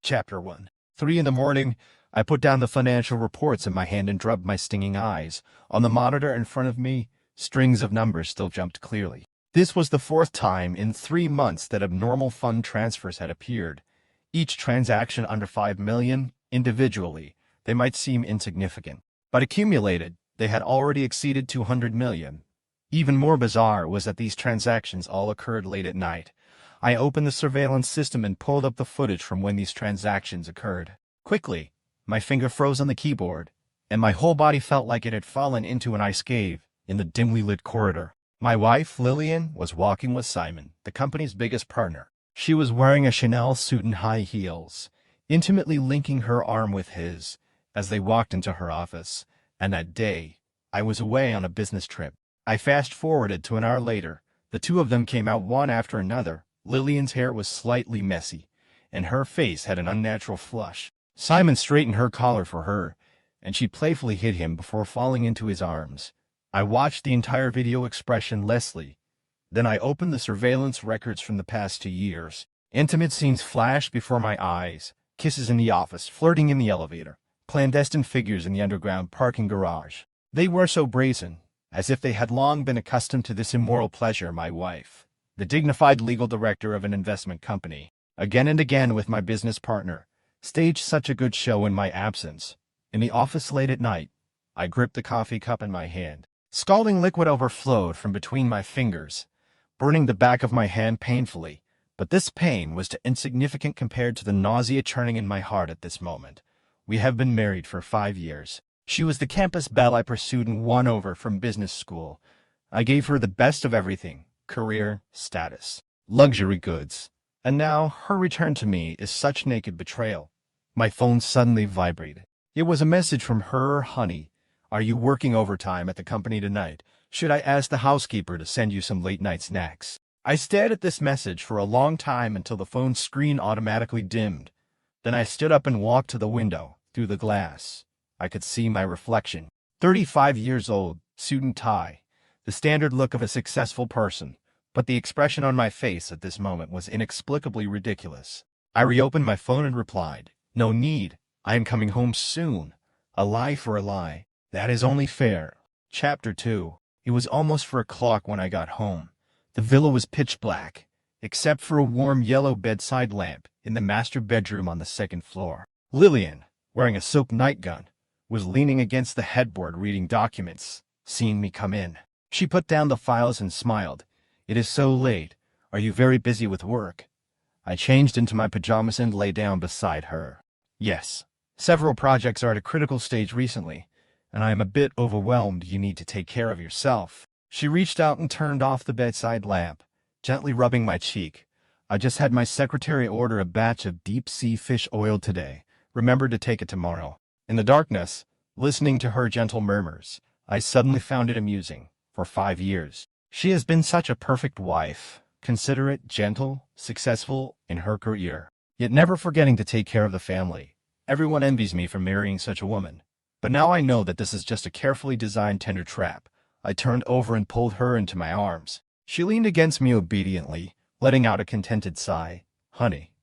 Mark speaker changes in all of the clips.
Speaker 1: Chapter 1. 3 in the morning, I put down the financial reports in my hand and rubbed my stinging eyes. On the monitor in front of me, strings of numbers still jumped clearly. This was the fourth time in 3 months that abnormal fund transfers had appeared. Each transaction under $5 million. Individually, they might seem insignificant, but accumulated, they had already exceeded $200 million. Even more bizarre was that these transactions all occurred late at night. I opened the surveillance system and pulled up the footage from when these transactions occurred. Quickly, my finger froze on the keyboard, and my whole body felt like it had fallen into an ice cave in the dimly lit corridor. My wife, Lillian, was walking with Simon, the company's biggest partner. She was wearing a Chanel suit and high heels, intimately linking her arm with his as they walked into her office. And that day, I was away on a business trip. I fast-forwarded to an hour later. The two of them came out one after another. Lillian's hair was slightly messy, and her face had an unnatural flush. Simon straightened her collar for her, and she playfully hit him before falling into his arms. I watched the entire video expressionlessly. Then I opened the surveillance records from the past 2 years. Intimate scenes flashed before my eyes. Kisses in the office, flirting in the elevator, clandestine figures in the underground parking garage. They were so brazen, as if they had long been accustomed to this immoral pleasure. My wife, the dignified legal director of an investment company, again and again with my business partner, staged such a good show in my absence. In the office late at night, I gripped the coffee cup in my hand. Scalding liquid overflowed from between my fingers, burning the back of my hand painfully. But this pain was insignificant compared to the nausea churning in my heart at this moment. We have been married for 5 years. She was the campus belle I pursued and won over from business school. I gave her the best of everything: career, status, luxury goods. And now her return to me is such naked betrayal. My phone suddenly vibrated. It was a message from her. Honey, are you working overtime at the company tonight? Should I ask the housekeeper to send you some late-night snacks? I stared at this message for a long time until the phone screen automatically dimmed. Then I stood up and walked to the window. Through the glass, I could see my reflection. 35 years old, suit and tie, the standard look of a successful person. But the expression on my face at this moment was inexplicably ridiculous. I reopened my phone and replied, "No need. I am coming home soon." A lie for a lie. That is only fair. Chapter 2. It was almost 4 o'clock when I got home. The villa was pitch black, except for a warm yellow bedside lamp in the master bedroom on the 2nd floor. Lillian, wearing a silk nightgown, was leaning against the headboard reading documents. Seeing me come in, she put down the files and smiled. "It is so late. Are you very busy with work?" I changed into my pajamas and lay down beside her. "Yes. Several projects are at a critical stage recently, and I am a bit overwhelmed. You need to take care of yourself." She reached out and turned off the bedside lamp, gently rubbing my cheek. "I just had my secretary order a batch of deep-sea fish oil today. Remember to take it tomorrow." In the darkness, listening to her gentle murmurs, I suddenly found it amusing. For 5 years, she has been such a perfect wife, considerate, gentle, successful in her career, yet never forgetting to take care of the family. Everyone envies me for marrying such a woman. But now I know that this is just a carefully designed tender trap. I turned over and pulled her into my arms. She leaned against me obediently, letting out a contented sigh. "Honey,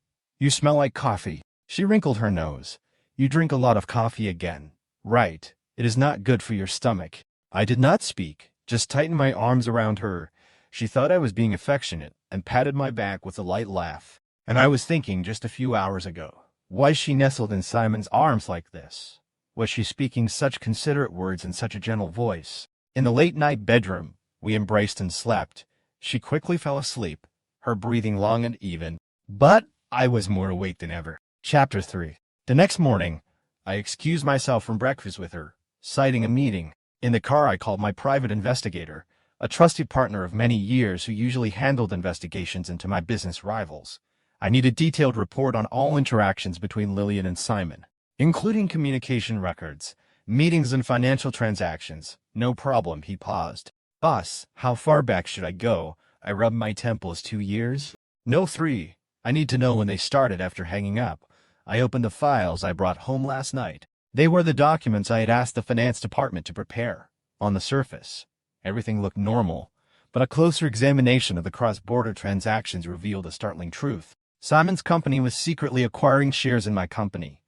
Speaker 1: you smell like coffee." She wrinkled her nose. "You drink a lot of coffee again." "Right. It is not good for your stomach." I did not speak, just tightened my arms around her. She thought I was being affectionate and patted my back with a light laugh. And I was thinking just a few hours ago, why she nestled in Simon's arms like this? Was she speaking such considerate words in such a gentle voice? In the late-night bedroom, we embraced and slept. She quickly fell asleep, her breathing long and even. But I was more awake than ever. Chapter 3. The next morning, I excused myself from breakfast with her, citing a meeting. In the car I called my private investigator, a trusted partner of many years who usually handled investigations into my business rivals. I need a detailed report on all interactions between Lillian and Simon, including communication records, meetings and financial transactions. "No problem," he paused. "Boss, how far back should I go?" I rubbed my temples. 2 years? No, 3. I need to know when they started after hanging up. I opened the files I brought home last night. They were the documents I had asked the finance department to prepare. On the surface, everything looked normal, but a closer examination of the cross-border transactions revealed a startling truth. Simon's company was secretly acquiring shares in my company,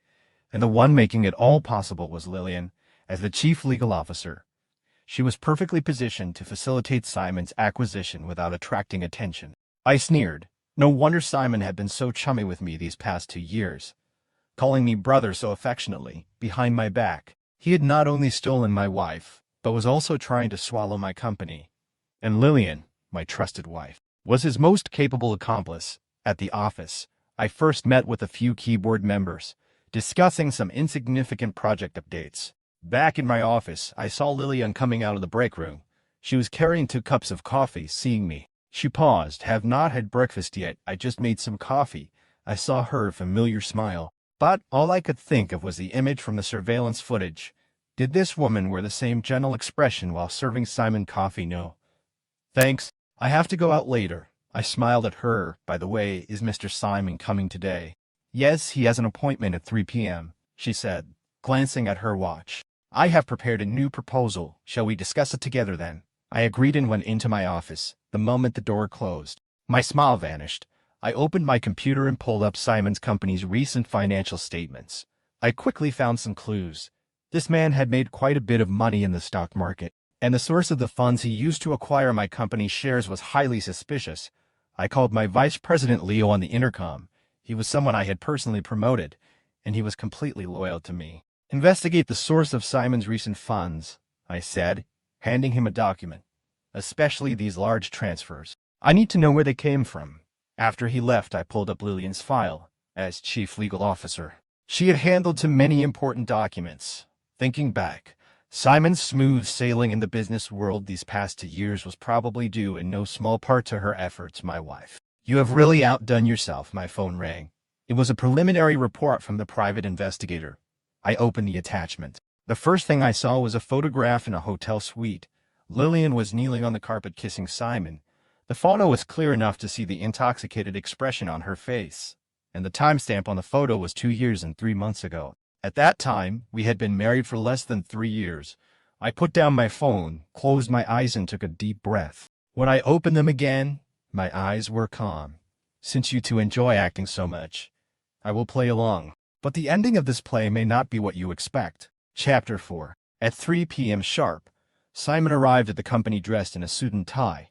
Speaker 1: and the one making it all possible was Lillian, as the chief legal officer. She was perfectly positioned to facilitate Simon's acquisition without attracting attention. I sneered. No wonder Simon had been so chummy with me these past 2 years, calling me brother so affectionately, behind my back. He had not only stolen my wife, but was also trying to swallow my company. And Lillian, my trusted wife, was his most capable accomplice. At the office, I first met with a few keyboard members, discussing some insignificant project updates. Back in my office, I saw Lillian coming out of the break room. She was carrying 2 cups of coffee. Seeing me, she paused. Have not had breakfast yet. I just made some coffee. I saw her familiar smile, but all I could think of was the image from the surveillance footage. Did this woman wear the same gentle expression while serving Simon coffee? No. Thanks. I have to go out later. I smiled at her. By the way, is Mr. Simon coming today? Yes, he has an appointment at 3 p.m., she said, glancing at her watch. I have prepared a new proposal. Shall we discuss it together then? I agreed and went into my office. The moment the door closed, my smile vanished. I opened my computer and pulled up Simon's company's recent financial statements. I quickly found some clues. This man had made quite a bit of money in the stock market, and the source of the funds he used to acquire my company's shares was highly suspicious. I called my vice president Leo on the intercom. He was someone I had personally promoted, and he was completely loyal to me. Investigate the source of Simon's recent funds, I said, handing him a document. Especially these large transfers. I need to know where they came from. After he left, I pulled up Lillian's file as chief legal officer. She had handled too many important documents. Thinking back, Simon's smooth sailing in the business world these past 2 years was probably due in no small part to her efforts, my wife. You have really outdone yourself. My phone rang. It was a preliminary report from the private investigator. I opened the attachment. The first thing I saw was a photograph in a hotel suite. Lillian was kneeling on the carpet kissing Simon. The photo was clear enough to see the intoxicated expression on her face, and the timestamp on the photo was 2 years and 3 months ago. At that time, we had been married for less than 3 years. I put down my phone, closed my eyes, and took a deep breath. When I opened them again, my eyes were calm. Since you two enjoy acting so much, I will play along. But the ending of this play may not be what you expect. Chapter 4. At 3 p.m. sharp, Simon arrived at the company dressed in a suit and tie.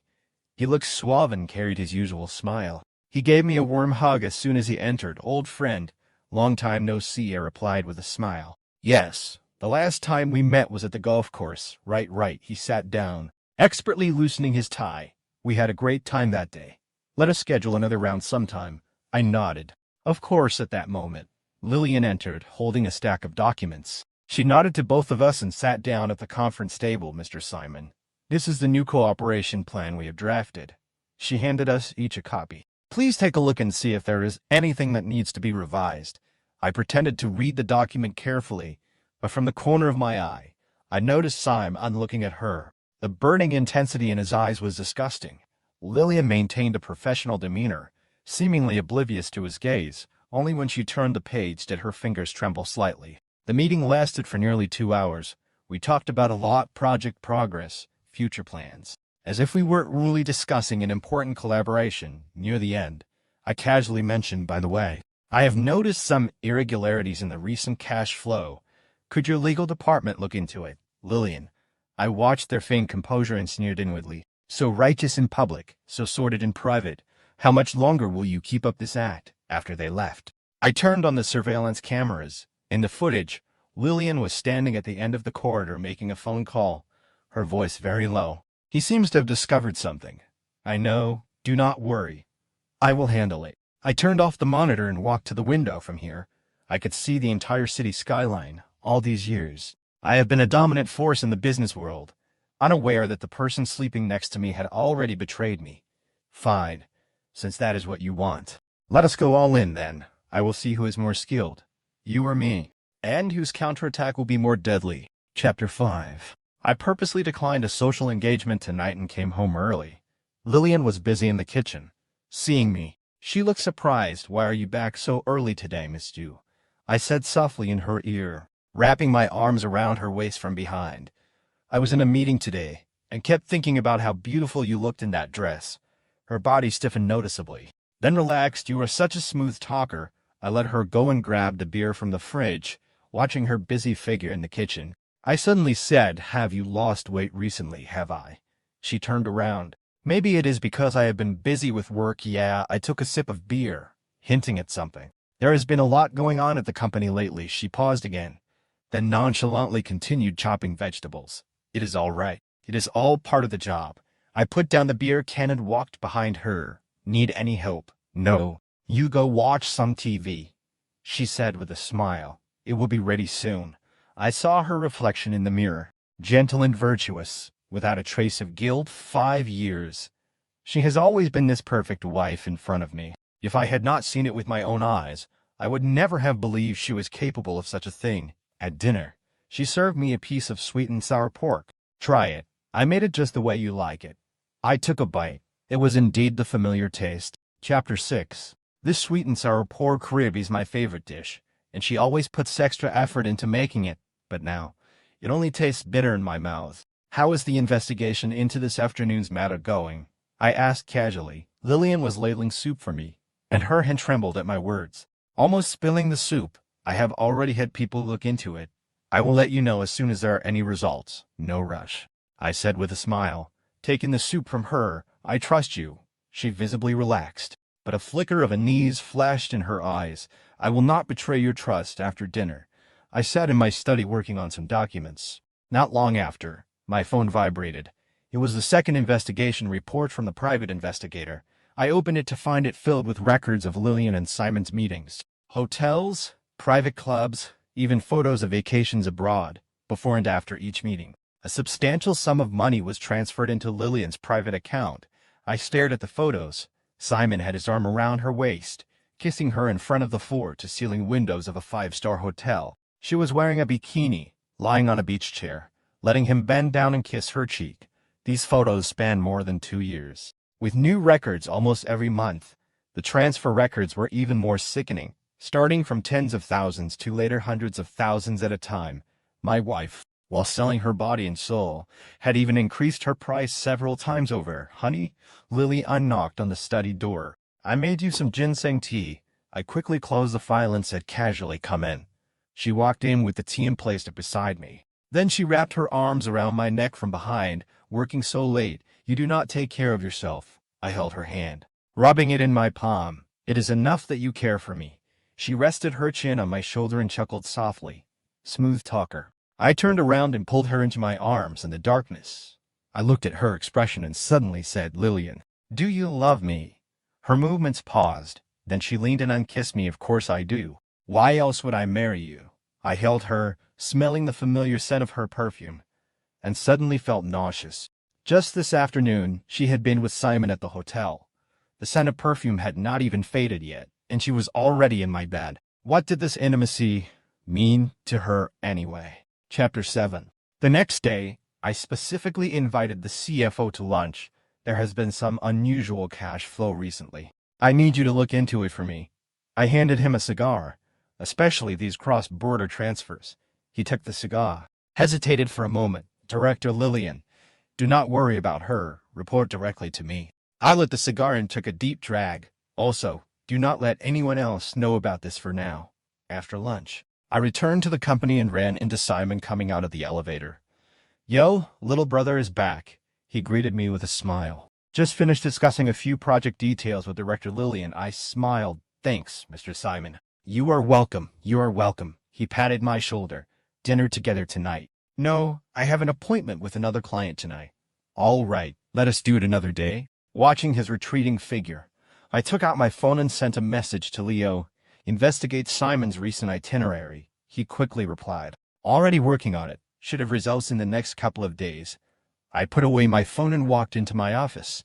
Speaker 1: He looked suave and carried his usual smile. He gave me a warm hug as soon as he entered. Old friend, long time no see, I replied with a smile. Yes, the last time we met was at the golf course. Right. He sat down, expertly loosening his tie. We had a great time that day. Let us schedule another round sometime. I nodded. Of course. At that moment, Lillian entered, holding a stack of documents. She nodded to both of us and sat down at the conference table. Mr. Simon, this is the new cooperation plan we have drafted. She handed us each a copy. Please take a look and see if there is anything that needs to be revised. I pretended to read the document carefully, but from the corner of my eye, I noticed Simon looking at her. The burning intensity in his eyes was disgusting. Lillian maintained a professional demeanor, seemingly oblivious to his gaze. Only when she turned the page did her fingers tremble slightly. The meeting lasted for nearly 2 hours. We talked about a lot: project progress, future plans. As if we weren't really discussing an important collaboration. Near the end, I casually mentioned, by the way, I have noticed some irregularities in the recent cash flow. Could your legal department look into it? Lillian, I watched their feigned composure and sneered inwardly. So righteous in public, so sordid in private. How much longer will you keep up this act? After they left, I turned on the surveillance cameras. In the footage, Lillian was standing at the end of the corridor making a phone call, her voice very low. He seems to have discovered something. I know. Do not worry. I will handle it. I turned off the monitor and walked to the window. From here, I could see the entire city skyline. All these years, I have been a dominant force in the business world, unaware that the person sleeping next to me had already betrayed me. Fine, since that is what you want. Let us go all in then. I will see who is more skilled, you or me, and whose counterattack will be more deadly. Chapter 5. I purposely declined a social engagement tonight and came home early. Lillian was busy in the kitchen. Seeing me, she looked surprised. Why are you back so early today, Miss Dew? I said softly in her ear, wrapping my arms around her waist from behind. I was in a meeting today, and kept thinking about how beautiful you looked in that dress. Her body stiffened noticeably. Then relaxed, you are such a smooth talker. I let her go and grab the beer from the fridge, watching her busy figure in the kitchen. I suddenly said, "Have you lost weight recently, have I?" She turned around. "Maybe it is because I have been busy with work." Yeah, I took a sip of beer, hinting at something. "There has been a lot going on at the company lately." She paused again, then nonchalantly continued chopping vegetables. "It is all right. It is all part of the job." I put down the beer can and walked behind her. "Need any help?" "No. You go watch some TV," she said with a smile. "It will be ready soon." I saw her reflection in the mirror, gentle and virtuous, without a trace of guilt. 5 years. She has always been this perfect wife in front of me. If I had not seen it with my own eyes, I would never have believed she was capable of such a thing. At dinner, she served me a piece of sweet and sour pork. "Try it. I made it just the way you like it." I took a bite. It was indeed the familiar taste. Chapter 6. This sweet and sour pork rib is my favorite dish, and she always puts extra effort into making it. But now, it only tastes bitter in my mouth. "How is the investigation into this afternoon's matter going?" I asked casually. Lillian was ladling soup for me, and her hand trembled at my words, almost spilling the soup. "I have already had people look into it. I will let you know as soon as there are any results. No rush," I said with a smile, taking the soup from her. "I trust you." She visibly relaxed, but a flicker of unease flashed in her eyes. "I will not betray your trust." After dinner, I sat in my study working on some documents. Not long after, my phone vibrated. It was the second investigation report from the private investigator. I opened it to find it filled with records of Lillian and Simon's meetings, hotels, private clubs, even photos of vacations abroad, before and after each meeting. A substantial sum of money was transferred into Lillian's private account. I stared at the photos. Simon had his arm around her waist, kissing her in front of the floor-to-ceiling windows of a five-star hotel. She was wearing a bikini, lying on a beach chair, letting him bend down and kiss her cheek. These photos span more than 2 years, with new records almost every month. The transfer records were even more sickening, starting from tens of thousands to later hundreds of thousands at a time. My wife, while selling her body and soul, had even increased her price several times over. "Honey," Lily knocked on the study door. "I made you some ginseng tea." I quickly closed the file and said casually, "Come in." She walked in with the tea and placed it beside me. Then she wrapped her arms around my neck from behind. "Working so late, you do not take care of yourself." I held her hand, rubbing it in my palm. "It is enough that you care for me." She rested her chin on my shoulder and chuckled softly. Smooth talker. I turned around and pulled her into my arms in the darkness. I looked at her expression and suddenly said, "Lillian, do you love me?" Her movements paused. Then she leaned in and kissed me. "Of course I do. Why else would I marry you?" I held her, smelling the familiar scent of her perfume, and suddenly felt nauseous. Just this afternoon, she had been with Simon at the hotel. The scent of perfume had not even faded yet, and she was already in my bed. What did this intimacy mean to her anyway? Chapter 7. The next day, I specifically invited the CFO to lunch. "There has been some unusual cash flow recently. I need you to look into it for me." I handed him a cigar. "Especially these cross-border transfers." He took the cigar, hesitated for a moment. "Director Lillian, do not worry about her. Report directly to me." I lit the cigar and took a deep drag. "Also, do not let anyone else know about this for now." After lunch, I returned to the company and ran into Simon coming out of the elevator. "Yo, little brother is back." He greeted me with a smile. "Just finished discussing a few project details with Director Lillian." I smiled. "Thanks, Mr. Simon." "You are welcome. You are welcome." He patted my shoulder. "Dinner together tonight?" "No, I have an appointment with another client tonight." "All right, let us do it another day." Watching his retreating figure, I took out my phone and sent a message to Leo. "Investigate Simon's recent itinerary." He quickly replied, "Already working on it. Should have results in the next couple of days." I put away my phone and walked into my office.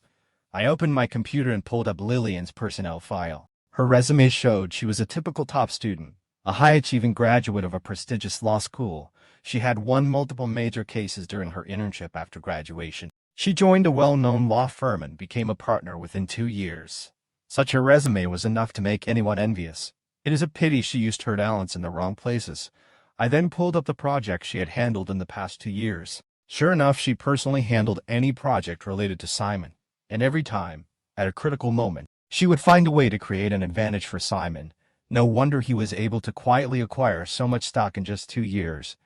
Speaker 1: I opened my computer and pulled up Lillian's personnel file. Her resume showed she was a typical top student, a high-achieving graduate of a prestigious law school. She had won multiple major cases during her internship after graduation. She joined a well-known law firm and became a partner within 2 years. Such a resume was enough to make anyone envious. It is a pity she used her talents in the wrong places. I then pulled up the projects she had handled in the past 2 years. Sure enough, she personally handled any project related to Simon, and every time, at a critical moment, She would find a way to create an advantage for Simon. No wonder he was able to quietly acquire so much stock in just 2 years.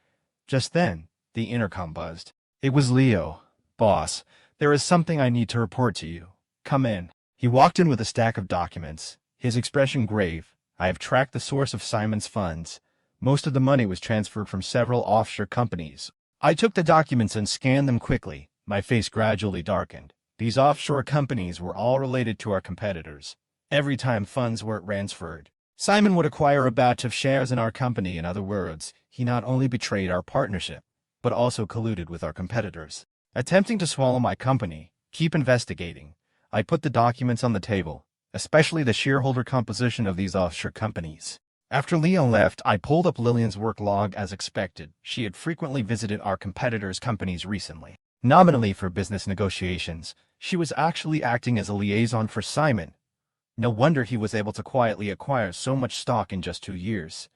Speaker 1: Just then, the intercom buzzed. It was Leo. Boss, there is something I need to report to you. Come in. He walked in with a stack of documents, his expression grave. I have tracked the source of Simon's funds. Most of the money was transferred from several offshore companies. I took the documents and scanned them quickly. My face gradually darkened. These offshore companies were all related to our competitors. Every time funds were transferred, Simon would acquire a batch of shares in our company. In other words, he not only betrayed our partnership, but also colluded with our competitors, attempting to swallow my company. Keep investigating. I put the documents on the table, especially the shareholder composition of these offshore companies. After Leo left, I pulled up Lillian's work log as expected. She had frequently visited our competitors' companies recently. Nominally for business negotiations, she was actually acting as a liaison for Simon. No wonder he was able to quietly acquire so much stock in just 2 years.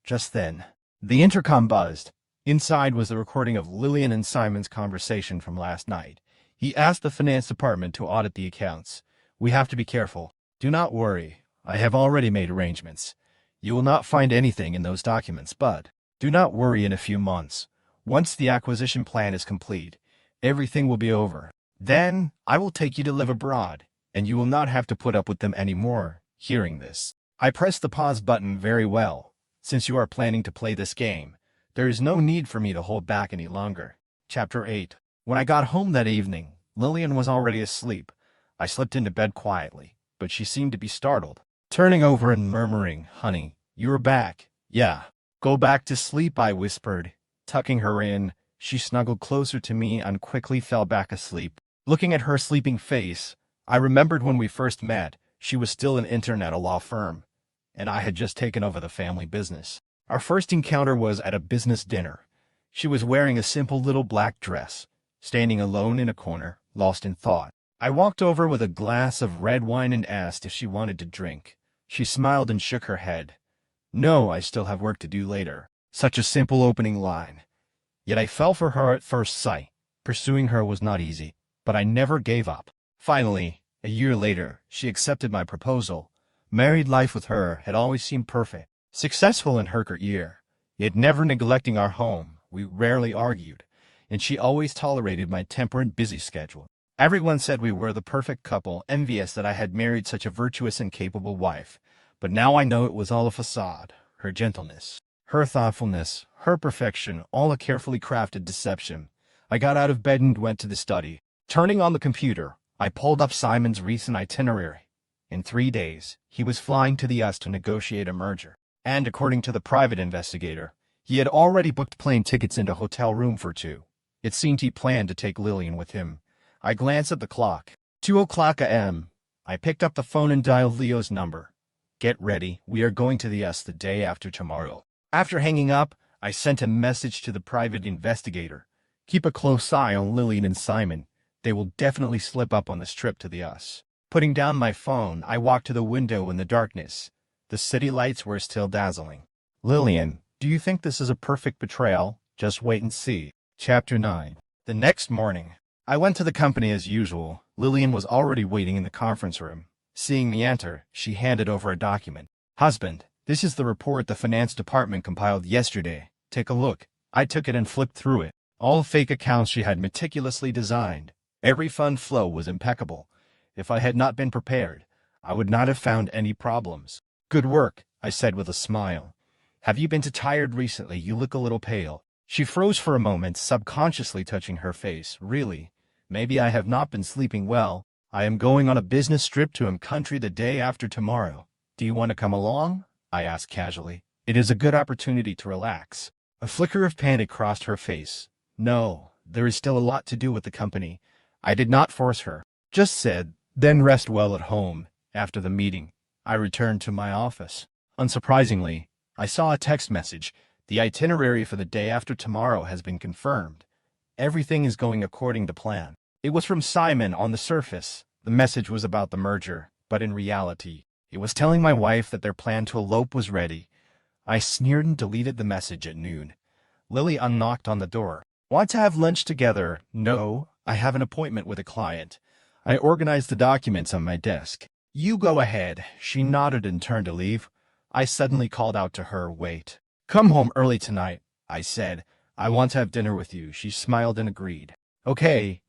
Speaker 1: Just then, the intercom buzzed. Inside was the recording of Lillian and Simon's conversation from last night. He asked the finance department to audit the accounts. We have to be careful. Do not worry. I have already made arrangements. You will not find anything in those documents, but do not worry. In a few months, once the acquisition plan is complete, everything will be over. Then I will take you to live abroad, and you will not have to put up with them anymore. Hearing this, I pressed the pause button. Very well. Since you are planning to play this game, there is no need for me to hold back any longer. Chapter 8. When I got home that evening, Lillian was already asleep. I slipped into bed quietly, but she seemed to be startled, turning over and murmuring, "Honey, you're back." "Yeah. Go back to sleep," I whispered. Tucking her in, she snuggled closer to me and quickly fell back asleep. Looking at her sleeping face, I remembered when we first met, she was still an intern at a law firm, and I had just taken over the family business. Our first encounter was at a business dinner. She was wearing a simple little black dress, standing alone in a corner, lost in thought. I walked over with a glass of red wine and asked if she wanted to drink. She smiled and shook her head. "No, I still have work to do later." Such a simple opening line. Yet I fell for her at first sight. Pursuing her was not easy, but I never gave up. Finally, a year later, she accepted my proposal. Married life with her had always seemed perfect. Successful in her career, yet never neglecting our home. We rarely argued, and she always tolerated my temper and busy schedule. Everyone said we were the perfect couple, envious that I had married such a virtuous and capable wife. But now I know it was all a facade. Her gentleness, her thoughtfulness, her perfection, all a carefully crafted deception. I got out of bed and went to the study. Turning on the computer, I pulled up Simon's recent itinerary. In 3 days, he was flying to the US to negotiate a merger. And according to the private investigator, he had already booked plane tickets and a hotel room for 2. It seemed he planned to take Lillian with him. I glanced at the clock. 2:00 a.m. I picked up the phone and dialed Leo's number. "Get ready, we are going to the US the day after tomorrow." After hanging up, I sent a message to the private investigator. "Keep a close eye on Lillian and Simon. They will definitely slip up on this trip to the US." Putting down my phone, I walked to the window in the darkness. The city lights were still dazzling. "Lillian, do you think this is a perfect betrayal? Just wait and see." Chapter 9. The next morning, I went to the company as usual. Lillian was already waiting in the conference room. Seeing me enter, she handed over a document. "Husband, this is the report the finance department compiled yesterday. Take a look." I took it and flipped through it. All fake accounts she had meticulously designed. Every fund flow was impeccable. If I had not been prepared, I would not have found any problems. "Good work," I said with a smile. "Have you been too tired recently? You look a little pale." She froze for a moment, subconsciously touching her face. "Really? Maybe I have not been sleeping well. I am going on a business trip to a country the day after tomorrow. Do you want to come along?" I asked casually. "It is a good opportunity to relax." A flicker of panic crossed her face. "No, there is still a lot to do with the company." I did not force her. Just said, "Then rest well at home." After the meeting, I returned to my office. Unsurprisingly, I saw a text message. "The itinerary for the day after tomorrow has been confirmed. Everything is going according to plan." It was from Simon. On the surface, the message was about the merger, but in reality, it was telling my wife that their plan to elope was ready. I sneered and deleted the message at noon. Lily knocked on the door. "Want to have lunch together?" "No, I have an appointment with a client." I organized the documents on my desk. You go ahead. She nodded and turned to leave. I suddenly called out to her, wait. Come home early tonight, I said. I want to have dinner with you. She smiled and agreed. Okay,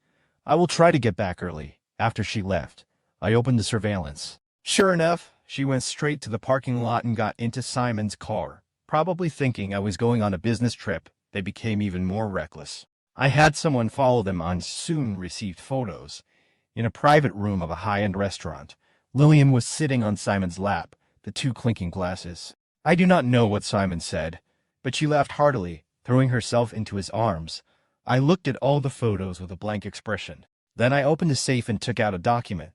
Speaker 1: I will try to get back early. After she left, I opened the surveillance. Sure enough, she went straight to the parking lot and got into Simon's car. Probably thinking I was going on a business trip, they became even more reckless. I had someone follow them on soon received photos. In a private room of a high-end restaurant, Lillian was sitting on Simon's lap, the two clinking glasses. I do not know what Simon said, but she laughed heartily, throwing herself into his arms. I looked at all the photos with a blank expression. Then I opened the safe and took out a document.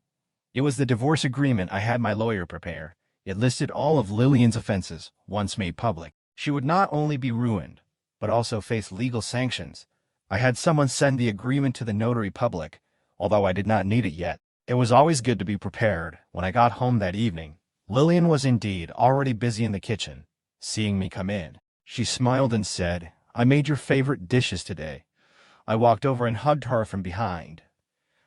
Speaker 1: It was the divorce agreement I had my lawyer prepare. It listed all of Lillian's offenses, once made public. She would not only be ruined, but also face legal sanctions. I had someone send the agreement to the notary public, although I did not need it yet. It was always good to be prepared. When I got home that evening, Lillian was indeed already busy in the kitchen. Seeing me come in, she smiled and said, I made your favorite dishes today. I walked over and hugged her from behind.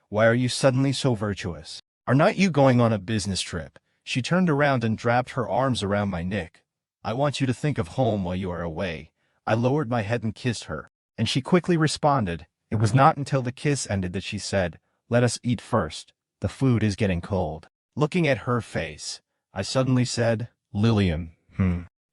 Speaker 1: Why are you suddenly so virtuous? Are not you going on a business trip? She turned around and wrapped her arms around my neck. I want you to think of home while you are away. I lowered my head and kissed her, and she quickly responded. It was not until the kiss ended that she said, let us eat first. The food is getting cold. Looking at her face, I suddenly said, Lillian,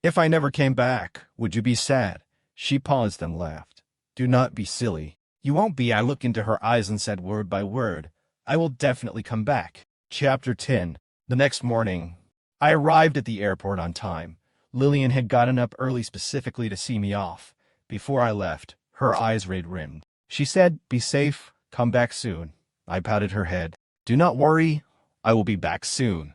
Speaker 1: if I never came back, would you be sad? She paused and laughed. Do not be silly. You won't be. I looked into her eyes and said word by word, I will definitely come back. Chapter 10. The next morning, I arrived at the airport on time. Lillian had gotten up early specifically to see me off. Before I left, her eyes red-rimmed. She said, be safe, come back soon. I patted her head. Do not worry, I will be back soon.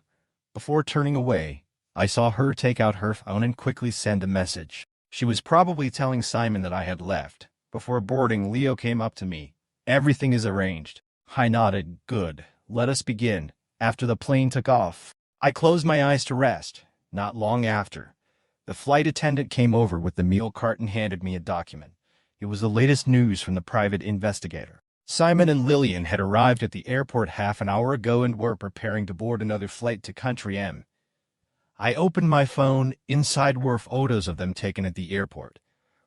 Speaker 1: Before turning away, I saw her take out her phone and quickly send a message. She was probably telling Simon that I had left. Before boarding, Leo came up to me. Everything is arranged. I nodded. Good. Let us begin. After the plane took off, I closed my eyes to rest. Not long after, the flight attendant came over with the meal cart and handed me a document. It was the latest news from the private investigator. Simon and Lillian had arrived at the airport half an hour ago and were preparing to board another flight to Country M. I opened my phone. Inside were photos of them taken at the airport.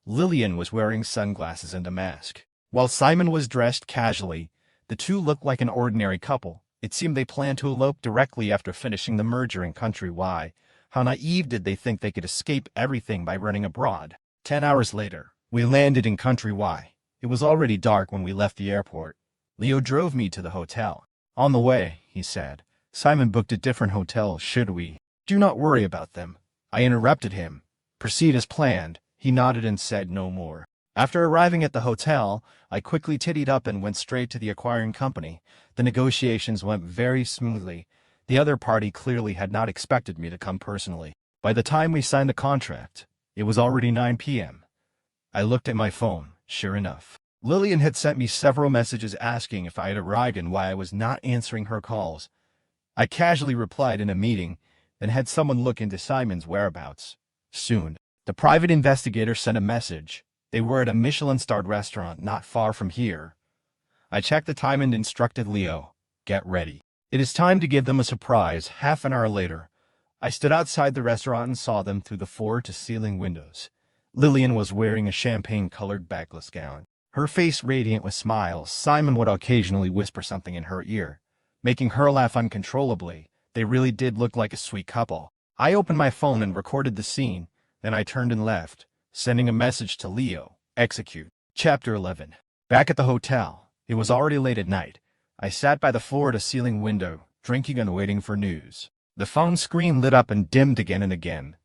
Speaker 1: Lillian was wearing sunglasses and a mask, while Simon was dressed casually. The two looked like an ordinary couple. It seemed they planned to elope directly after finishing the merger in Country Y. How naive did they think they could escape everything by running abroad? 10 hours later, we landed in Country Y. It was already dark when we left the airport. Leo drove me to the hotel. On the way, he said, Simon booked a different hotel. Should we? Do not worry about them. I interrupted him. Proceed as planned. He nodded and said no more. After arriving at the hotel, I quickly tittied up and went straight to the acquiring company. The negotiations went very smoothly. The other party clearly had not expected me to come personally. By the time we signed the contract, it was already 9 p.m. I looked at my phone. Sure enough, Lillian had sent me several messages asking if I had arrived and why I was not answering her calls. I casually replied in a meeting, then had someone look into Simon's whereabouts. Soon, the private investigator sent a message. They were at a Michelin-starred restaurant not far from here. I checked the time and instructed Leo, get ready. It is time to give them a surprise. Half an hour later, I stood outside the restaurant and saw them through the floor-to-ceiling windows. Lillian was wearing a champagne-colored backless gown, her face radiant with smiles. Simon would occasionally whisper something in her ear, making her laugh uncontrollably. They really did look like a sweet couple. I opened my phone and recorded the scene, then I turned and left, sending a message to Leo, execute. Chapter 11. Back at the hotel, it was already late at night. I sat by the floor-to-ceiling window, drinking and waiting for news. The phone screen lit up and dimmed again and again.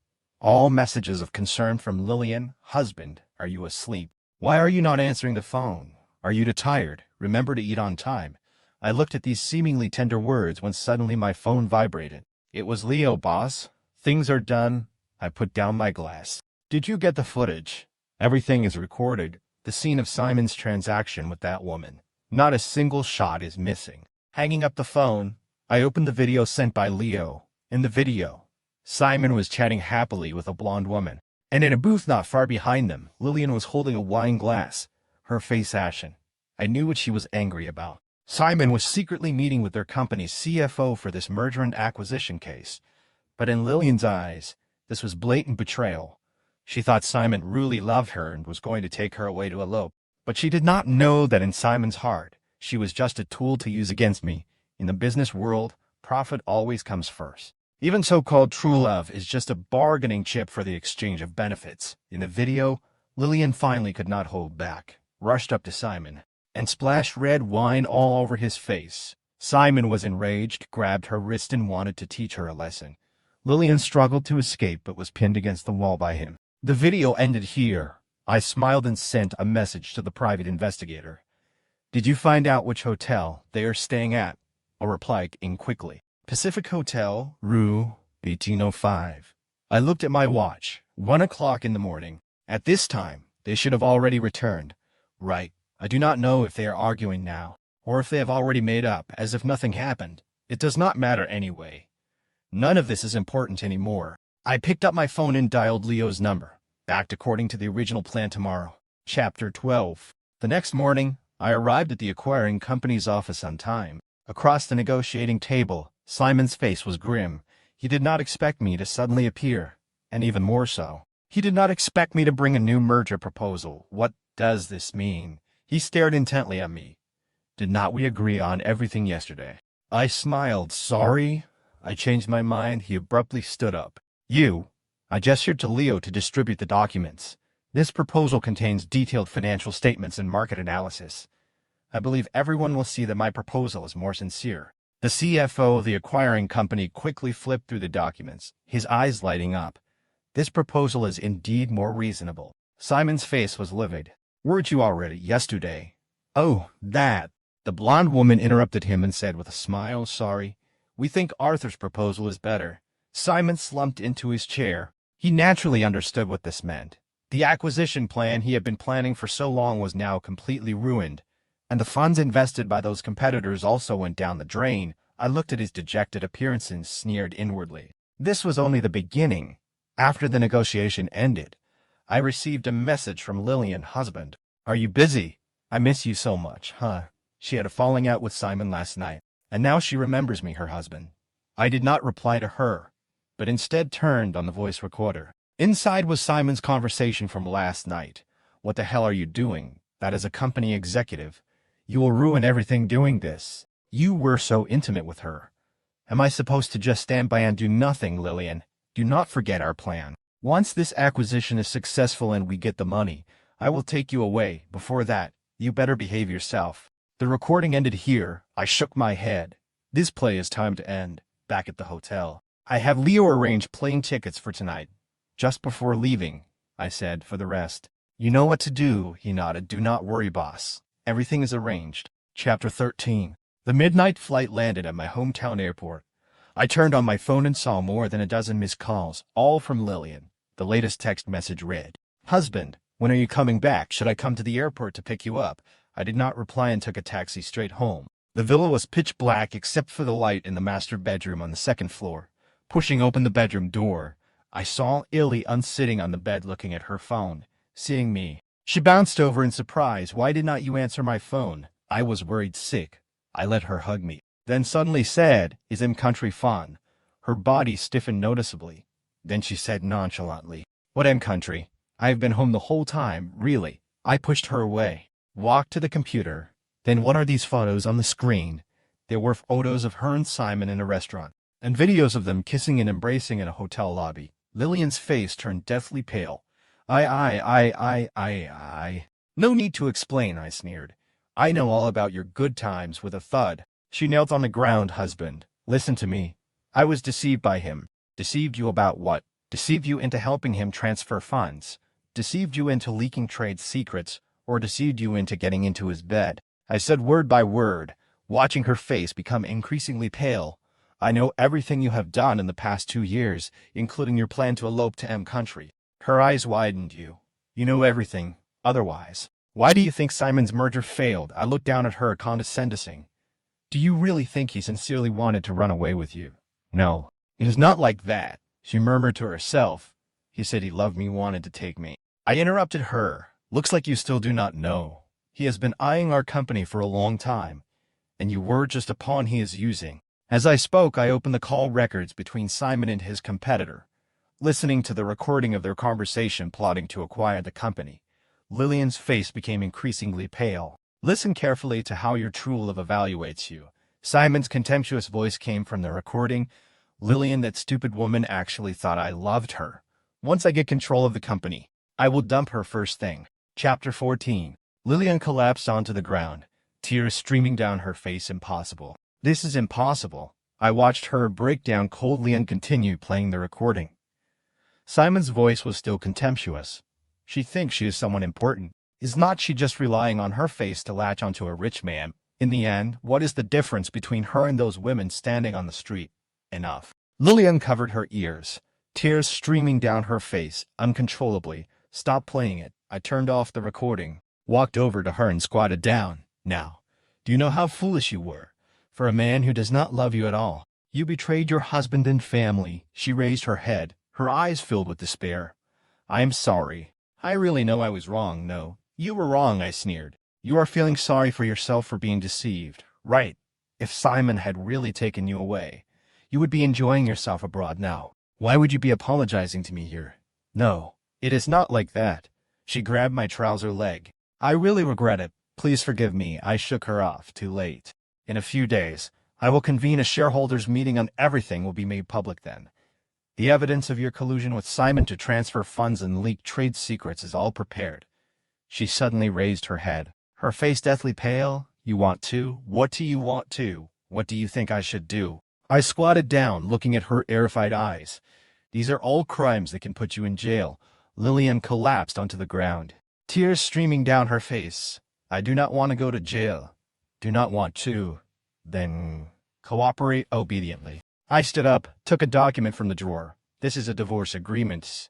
Speaker 1: All messages of concern from Lillian. Husband, are you asleep? Why are you not answering the phone? Are you too tired? Remember to eat on time. I looked at these seemingly tender words when suddenly my phone vibrated. It was Leo, boss. Things are done. I put down my glass. Did you get the footage? Everything is recorded. The scene of Simon's transaction with that woman. Not a single shot is missing. Hanging up the phone, I opened the video sent by Leo. In the video, Simon was chatting happily with a blonde woman, and in a booth not far behind them, Lillian was holding a wine glass, her face ashen. I knew what she was angry about. Simon was secretly meeting with their company's CFO for this merger and acquisition case. But in Lillian's eyes, this was blatant betrayal. She thought Simon really loved her and was going to take her away to elope. But she did not know that in Simon's heart, she was just a tool to use against me. In the business world, profit always comes first. Even so-called true love is just a bargaining chip for the exchange of benefits. In the video, Lillian finally could not hold back, rushed up to Simon, and splashed red wine all over his face. Simon was enraged, grabbed her wrist and wanted to teach her a lesson. Lillian struggled to escape but was pinned against the wall by him. The video ended here. I smiled and sent a message to the private investigator. Did you find out which hotel they are staying at? A reply came quickly. Pacific Hotel, Rue 1805. I looked at my watch. 1 o'clock in the morning. At this time, they should have already returned. Right. I do not know if they are arguing now, or if they have already made up, as if nothing happened. It does not matter anyway. None of this is important anymore. I picked up my phone and dialed Leo's number. Act according to the original plan tomorrow. Chapter 12. The next morning, I arrived at the acquiring company's office on time. Across the negotiating table, Simon's face was grim. He did not expect me to suddenly appear, and even more so, he did not expect me to bring a new merger proposal. What does this mean? He stared intently at me. Did not we agree on everything yesterday? I smiled. Sorry? I changed my mind. He abruptly stood up. You. I gestured to Leo to distribute the documents. This proposal contains detailed financial statements and market analysis. I believe everyone will see that my proposal is more sincere. The CFO of the acquiring company quickly flipped through the documents, his eyes lighting up. This proposal is indeed more reasonable. Simon's face was livid. Weren't you already yesterday? Oh, that. The blonde woman interrupted him and said with a smile, sorry. We think Arthur's proposal is better. Simon slumped into his chair. He naturally understood what this meant. The acquisition plan he had been planning for so long was now completely ruined, and the funds invested by those competitors also went down the drain. I looked at his dejected appearance and sneered inwardly. This was only the beginning. After the negotiation ended, I received a message from Lillian, husband. Are you busy? I miss you so much, huh? She had a falling out with Simon last night, and now she remembers me, her husband. I did not reply to her, but instead turned on the voice recorder. Inside was Simon's conversation from last night. What the hell are you doing? That is a company executive. You will ruin everything doing this. You were so intimate with her. Am I supposed to just stand by and do nothing, Lillian? Do not forget our plan. Once this acquisition is successful and we get the money, I will take you away. Before that, you better behave yourself. The recording ended here. I shook my head. This play is time to end. Back at the hotel, I have Leo arrange plane tickets for tonight. Just before leaving, I said, for the rest. You know what to do, he nodded. Do not worry, boss. Everything is arranged. Chapter 13. The midnight flight landed at my hometown airport. I turned on my phone and saw more than a dozen missed calls, all from Lillian. The latest text message read, Husband, when are you coming back? Should I come to the airport to pick you up? I did not reply and took a taxi straight home. The villa was pitch black except for the light in the master bedroom on the second floor. Pushing open the bedroom door, I saw Illy unsitting on the bed looking at her phone. Seeing me, she bounced over in surprise. Why did not you answer my phone? I was worried sick. I let her hug me. Then suddenly said, Is country fun? Her body stiffened noticeably. Then she said nonchalantly, What country? I have been home the whole time, really. I pushed her away. Walked to the computer. Then what are these photos on the screen? There were photos of her and Simon in a restaurant, and videos of them kissing and embracing in a hotel lobby. Lillian's face turned deathly pale. I. No need to explain, I sneered. I know all about your good times. With a thud, she knelt on the ground. Husband, listen to me. I was deceived by him. Deceived you about what? Deceived you into helping him transfer funds. Deceived you into leaking trade secrets, or deceived you into getting into his bed. I said word by word, watching her face become increasingly pale. I know everything you have done in the past 2 years, including your plan to elope to country. Her eyes widened. You know everything. Otherwise, why do you think Simon's merger failed? I looked down at her, condescending. Do you really think he sincerely wanted to run away with you? No, it is not like that, she murmured to herself. He said he loved me, wanted to take me. I interrupted her. Looks like you still do not know. He has been eyeing our company for a long time, and you were just a pawn he is using. As I spoke, I opened the call records between Simon and his competitor, listening to the recording of their conversation plotting to acquire the company. Lillian's face became increasingly pale. Listen carefully to how your true love evaluates you. Simon's contemptuous voice came from the recording. Lillian, that stupid woman actually thought I loved her. Once I get control of the company, I will dump her first thing. Chapter 14. Lillian collapsed onto the ground, tears streaming down her face. Impossible. This is impossible. I watched her break down coldly and continue playing the recording. Simon's voice was still contemptuous. She thinks she is someone important. Is not she just relying on her face to latch onto a rich man? In the end, what is the difference between her and those women standing on the street? Enough. Lillian covered her ears, tears streaming down her face uncontrollably. Stop playing it. I turned off the recording, walked over to her and squatted down. Now, do you know how foolish you were? For a man who does not love you at all. You betrayed your husband and family. She raised her head, her eyes filled with despair. I am sorry. I really know I was wrong. No, you were wrong, I sneered. You are feeling sorry for yourself for being deceived. Right. If Simon had really taken you away, you would be enjoying yourself abroad now. Why would you be apologizing to me here? No, it is not like that. She grabbed my trouser leg. I really regret it. Please forgive me. I shook her off. Too late. In a few days, I will convene a shareholders' meeting and everything will be made public then. The evidence of your collusion with Simon to transfer funds and leak trade secrets is all prepared. She suddenly raised her head, her face deathly pale. You want to? What do you want to? What do you think I should do? I squatted down, looking at her terrified eyes. These are all crimes that can put you in jail. Lillian collapsed onto the ground, tears streaming down her face. I do not want to go to jail. Do not want to. Then cooperate obediently. I stood up, took a document from the drawer. This is a divorce agreement.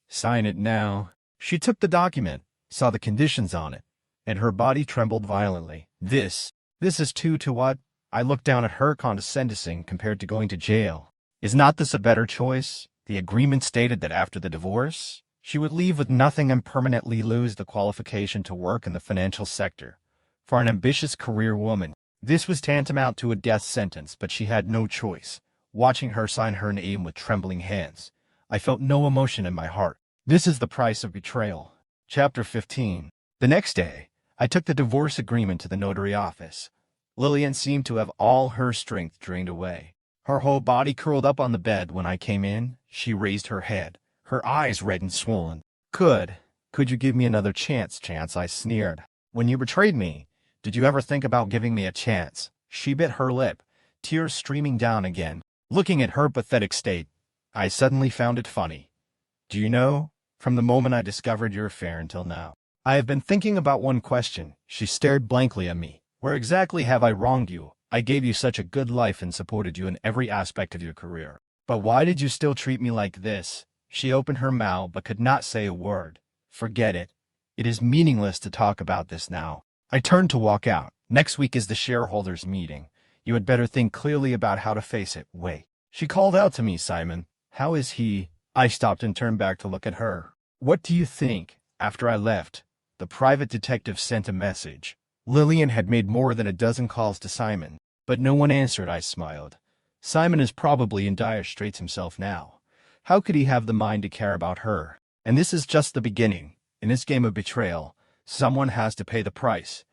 Speaker 1: Sign it now. She took the document, saw the conditions on it, and her body trembled violently. This is two to what? I looked down at her, condescending compared to going to jail. Is not this a better choice? The agreement stated that after the divorce, she would leave with nothing and permanently lose the qualification to work in the financial sector. For an ambitious career woman, this was tantamount to a death sentence, but she had no choice. Watching her sign her name with trembling hands, I felt no emotion in my heart. This is the price of betrayal. Chapter 15. The next day, I took the divorce agreement to the notary office. Lillian seemed to have all her strength drained away. Her whole body curled up on the bed when I came in. She raised her head, her eyes red and swollen. Could you give me another chance, I sneered. When you betrayed me, did you ever think about giving me a chance? She bit her lip, tears streaming down again. Looking at her pathetic state, I suddenly found it funny. Do you know, from the moment I discovered your affair until now, I have been thinking about one question. She stared blankly at me. Where exactly have I wronged you? I gave you such a good life and supported you in every aspect of your career. But why did you still treat me like this? She opened her mouth but could not say a word. Forget it. It is meaningless to talk about this now. I turned to walk out. Next week is the shareholders' meeting. You had better think clearly about how to face it. Wait. She called out to me, Simon. How is he? I stopped and turned back to look at her. What do you think? After I left, the private detective sent a message. Lillian had made more than a dozen calls to Simon, but no one answered. I smiled. Simon is probably in dire straits himself now. How could he have the mind to care about her? And this is just the beginning. In this game of betrayal, someone has to pay the price.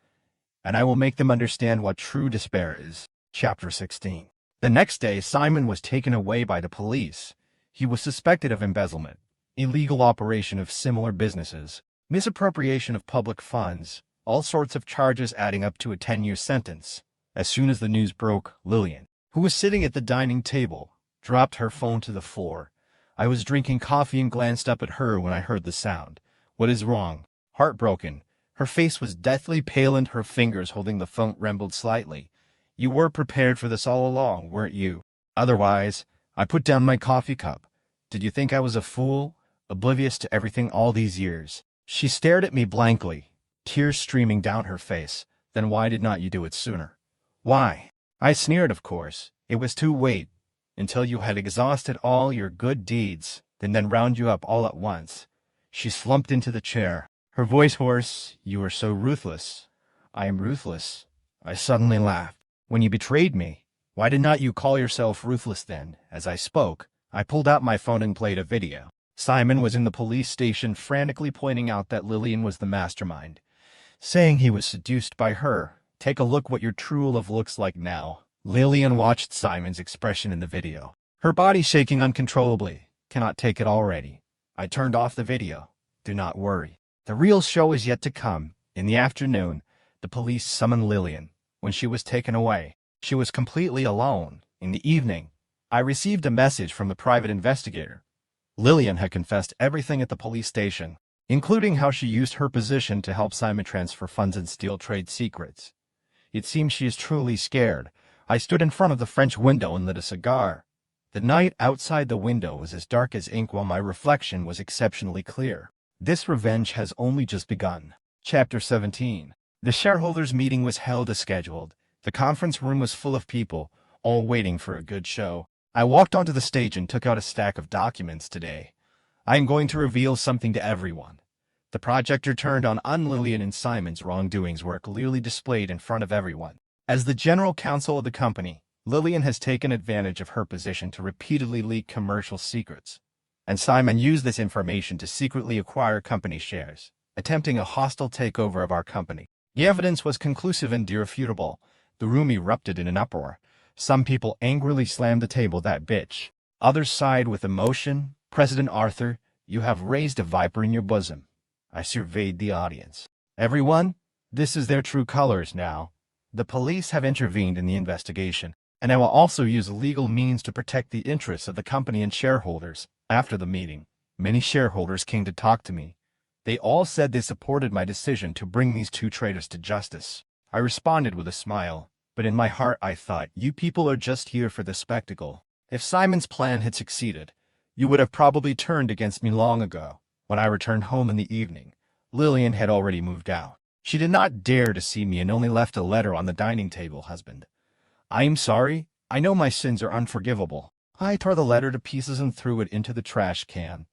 Speaker 1: And I will make them understand what true despair is. Chapter 16. The next day, Simon was taken away by the police. He was suspected of embezzlement, illegal operation of similar businesses, misappropriation of public funds, all sorts of charges adding up to a 10-year sentence. As soon as the news broke, Lillian, who was sitting at the dining table, dropped her phone to the floor. I was drinking coffee and glanced up at her when I heard the sound. What is wrong? Heartbroken. Her face was deathly pale and her fingers holding the phone trembled slightly. You were prepared for this all along, weren't you? Otherwise, I put down my coffee cup. Did you think I was a fool, oblivious to everything all these years? She stared at me blankly, tears streaming down her face. Then why did not you do it sooner? Why? I sneered, of course. It was too late, until you had exhausted all your good deeds, then round you up all at once. She slumped into the chair, her voice hoarse. You are so ruthless. I am ruthless. I suddenly laughed. When you betrayed me, why did not you call yourself ruthless then? As I spoke, I pulled out my phone and played a video. Simon was in the police station frantically pointing out that Lillian was the mastermind, saying he was seduced by her. Take a look what your true love looks like now. Lillian watched Simon's expression in the video, her body shaking uncontrollably. Cannot take it already. I turned off the video. Do not worry. The real show is yet to come. In the afternoon, the police summoned Lillian. When she was taken away, she was completely alone. In the evening, I received a message from the private investigator. Lillian had confessed everything at the police station, including how she used her position to help Simon transfer funds and steal trade secrets. It seems she is truly scared. I stood in front of the French window and lit a cigar. The night outside the window was as dark as ink while my reflection was exceptionally clear. This revenge has only just begun. Chapter 17. The shareholders' meeting was held as scheduled. The conference room was full of people, all waiting for a good show. I walked onto the stage and took out a stack of documents today. I am going to reveal something to everyone. The projector turned on. Lillian and Simon's wrongdoings were clearly displayed in front of everyone. As the general counsel of the company, Lillian has taken advantage of her position to repeatedly leak commercial secrets, and Simon used this information to secretly acquire company shares, attempting a hostile takeover of our company. The evidence was conclusive and irrefutable. The room erupted in an uproar. Some people angrily slammed the table. That bitch. Others sighed with emotion. President Arthur, you have raised a viper in your bosom. I surveyed the audience. Everyone, this is their true colors now. The police have intervened in the investigation, and I will also use legal means to protect the interests of the company and shareholders. After the meeting, many shareholders came to talk to me. They all said they supported my decision to bring these two traitors to justice. I responded with a smile, but in my heart I thought, you people are just here for the spectacle. If Simon's plan had succeeded, you would have probably turned against me long ago. When I returned home in the evening, Lillian had already moved out. She did not dare to see me and only left a letter on the dining table. Husband, I am sorry. I know my sins are unforgivable. I tore the letter to pieces and threw it into the trash can.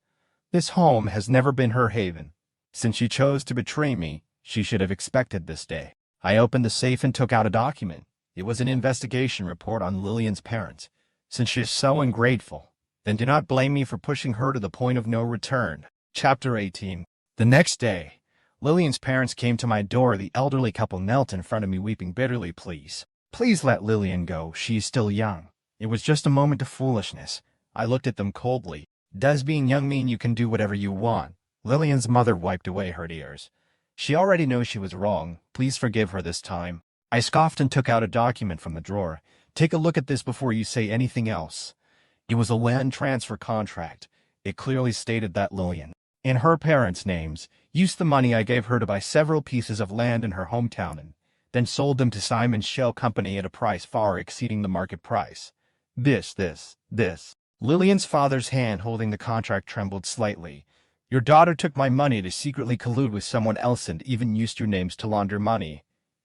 Speaker 1: This home has never been her haven. Since she chose to betray me, she should have expected this day. I opened the safe and took out a document. It was an investigation report on Lillian's parents. Since she is so ungrateful, then do not blame me for pushing her to the point of no return. Chapter 18. The next day, Lillian's parents came to my door. The elderly couple knelt in front of me weeping bitterly. Please let Lillian go. She is still young. It was just a moment of foolishness. I looked at them coldly. Does being young mean you can do whatever you want? Lillian's mother wiped away her tears. She already knows she was wrong. Please forgive her this time. I scoffed and took out a document from the drawer. Take a look at this before you say anything else. It was a land transfer contract. It clearly stated that Lillian, in her parents' names, used the money I gave her to buy several pieces of land in her hometown and then sold them to Simon's shell company at a price far exceeding the market price. This. Lillian's father's hand holding the contract trembled slightly. Your daughter took my money to secretly collude with someone else and even used your names to launder money,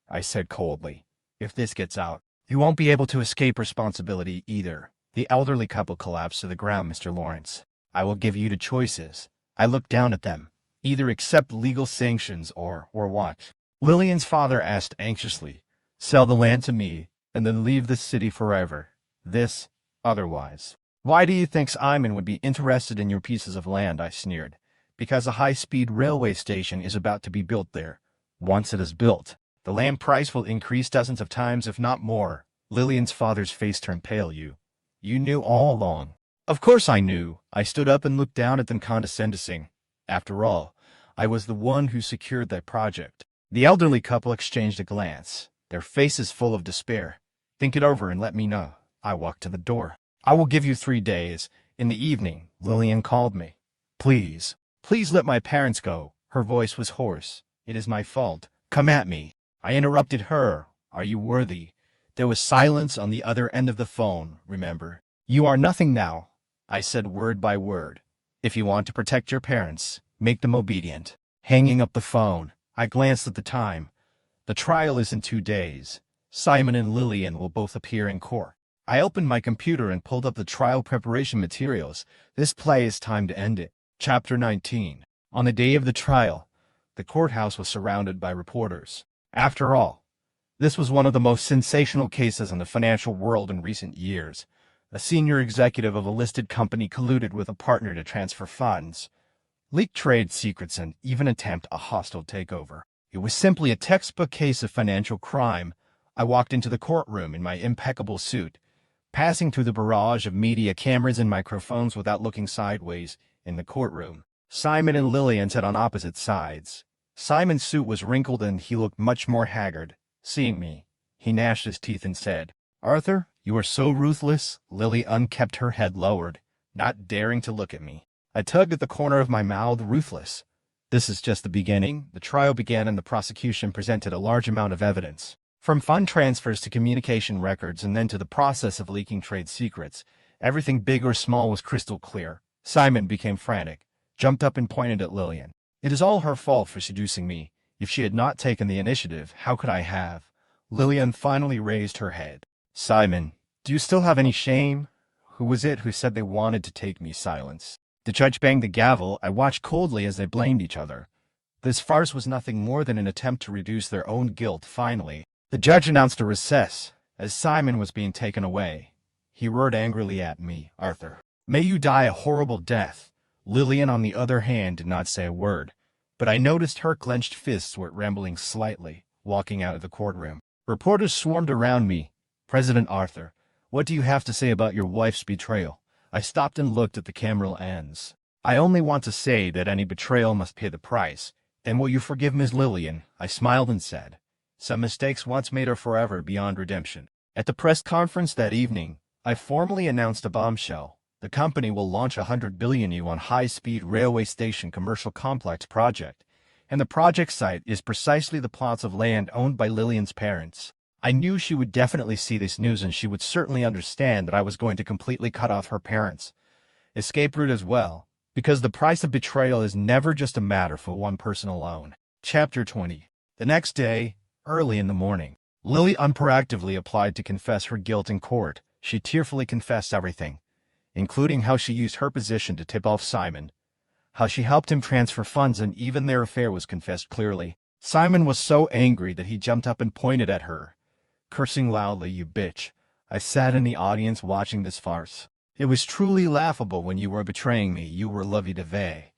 Speaker 1: I said coldly. If this gets out, you won't be able to escape responsibility either. The elderly couple collapsed to the ground. Mr. Lawrence, I will give you two choices. I looked down at them. Either accept legal sanctions or what? Lillian's father asked anxiously. Sell the land to me, and then leave the city forever. Otherwise. Why do you think Simon would be interested in your pieces of land? I sneered. Because a high-speed railway station is about to be built there. Once it is built, the land price will increase dozens of times if not more. Lillian's father's face turned pale. You knew all along. Of course I knew. I stood up and looked down at them condescending. After all, I was the one who secured that project. The elderly couple exchanged a glance, their faces full of despair. Think it over and let me know. I walked to the door. I will give you 3 days. In the evening, Lillian called me. Please let my parents go. Her voice was hoarse. It is my fault. Come at me. I interrupted her. Are you worthy? There was silence on the other end of the phone, remember. You are nothing now, I said word by word. If you want to protect your parents, make them obedient. Hanging up the phone, I glanced at the time. The trial is in 2 days. Simon and Lillian will both appear in court. I opened my computer and pulled up the trial preparation materials. This play is time to end it. Chapter 19. On the day of the trial, the courthouse was surrounded by reporters. After all, This was one of the most sensational cases in the financial world in recent years. A senior executive of a listed company colluded with a partner to transfer funds, leak trade secrets, and even attempt a hostile takeover. It was simply a textbook case of financial crime. I walked into the courtroom in my impeccable suit, passing through the barrage of media cameras and microphones without looking sideways. In the courtroom, Simon and Lillian sat on opposite sides. Simon's suit was wrinkled and he looked much more haggard. Seeing me, he gnashed his teeth and said, "Arthur, you are so ruthless." Lillian kept her head lowered, not daring to look at me. I tugged at the corner of my mouth. Ruthless. This is just the beginning. The trial began and the prosecution presented a large amount of evidence. From fund transfers to communication records and then to the process of leaking trade secrets, everything big or small was crystal clear. Simon became frantic, jumped up and pointed at Lillian. "It is all her fault for seducing me. If she had not taken the initiative, how could I have?" Lillian finally raised her head. "Simon, do you still have any shame? Who was it who said they wanted to take me?" Silence. The judge banged the gavel. I watched coldly as they blamed each other. This farce was nothing more than an attempt to reduce their own guilt. Finally, the judge announced a recess. As Simon was being taken away, he roared angrily at me, "Arthur, may you die a horrible death." Lillian, on the other hand, did not say a word, but I noticed her clenched fists were trembling slightly. Walking out of the courtroom, reporters swarmed around me. "President Arthur, what do you have to say about your wife's betrayal?" I stopped and looked at the camera lens. "I only want to say that any betrayal must pay the price. Then will you forgive Ms. Lillian?" I smiled and said, "Some mistakes once made are forever beyond redemption." At the press conference that evening, I formally announced a bombshell. The company will launch a 100 billion yuan high-speed railway station commercial complex project, and the project site is precisely the plots of land owned by Lillian's parents. I knew she would definitely see this news and she would certainly understand that I was going to completely cut off her parents' escape route as well, because the price of betrayal is never just a matter for one person alone. Chapter 20. The next day, early in the morning, Lillian proactively applied to confess her guilt in court. She tearfully confessed everything, including how she used her position to tip off Simon, how she helped him transfer funds, and even their affair was confessed clearly. Simon was so angry that he jumped up and pointed at her, cursing loudly, "You bitch." I sat in the audience watching this farce. It was truly laughable. When you were betraying me, you were lovey-dovey.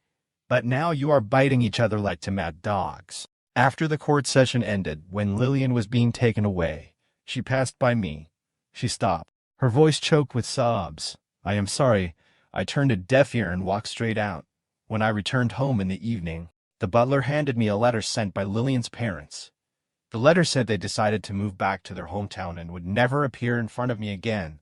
Speaker 1: But now you are biting each other like two mad dogs. After the court session ended, when Lillian was being taken away, she passed by me. She stopped, her voice choked with sobs. "I am sorry." I turned a deaf ear and walked straight out. When I returned home in the evening, the butler handed me a letter sent by Lillian's parents. The letter said they decided to move back to their hometown and would never appear in front of me again.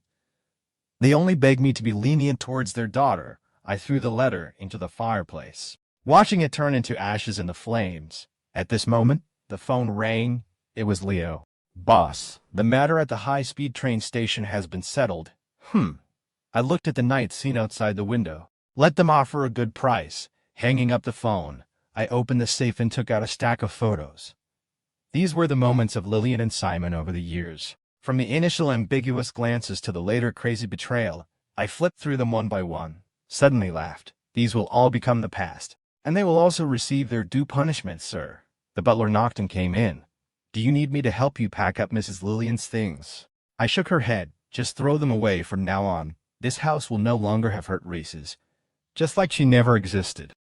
Speaker 1: They only begged me to be lenient towards their daughter. I threw the letter into the fireplace, watching it turn into ashes in the flames. At this moment, the phone rang. It was Leo. "Boss, the matter at the high-speed train station has been settled." I looked at the night scene outside the window. "Let them offer a good price." Hanging up the phone, I opened the safe and took out a stack of photos. These were the moments of Lillian and Simon over the years. From the initial ambiguous glances to the later crazy betrayal, I flipped through them one by one, suddenly laughed. These will all become the past, and they will also receive their due punishment, sir. The butler knocked and came in. "Do you need me to help you pack up Mrs. Lillian's things?" I shook her head. "Just throw them away from now on. This house will no longer have hurt races, just like she never existed."